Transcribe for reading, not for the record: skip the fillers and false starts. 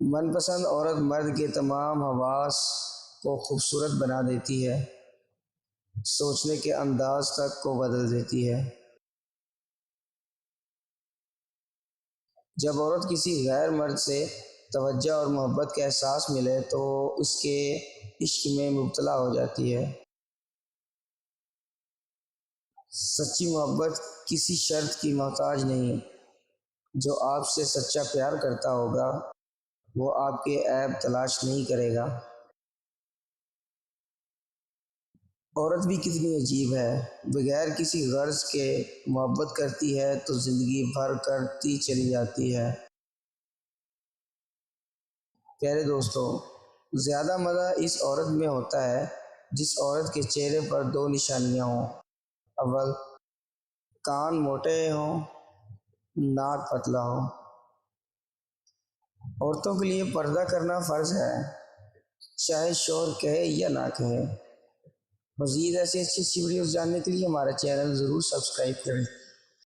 من پسند عورت مرد کے تمام حواس کو خوبصورت بنا دیتی ہے، سوچنے کے انداز تک کو بدل دیتی ہے۔ جب عورت کسی غیر مرد سے توجہ اور محبت کا احساس ملے تو اس کے عشق میں مبتلا ہو جاتی ہے۔ سچی محبت کسی شرط کی محتاج نہیں۔ جو آپ سے سچا پیار کرتا ہوگا وہ آپ کے عیب تلاش نہیں کرے گا۔ عورت بھی کتنی عجیب ہے، بغیر کسی غرض کے محبت کرتی ہے تو زندگی بھر کرتی چلی جاتی ہے۔ پیارے دوستو، زیادہ مزہ اس عورت میں ہوتا ہے جس عورت کے چہرے پر دو نشانیاں ہوں۔ اول، کان موٹے ہوں، ناک پتلا ہو۔ عورتوں کے لیے پردہ کرنا فرض ہے، چاہے شوہر کہے یا نہ کہے۔ مزید ایسی اچھی ویڈیوز جاننے کے لیے ہمارا چینل ضرور سبسکرائب کریں۔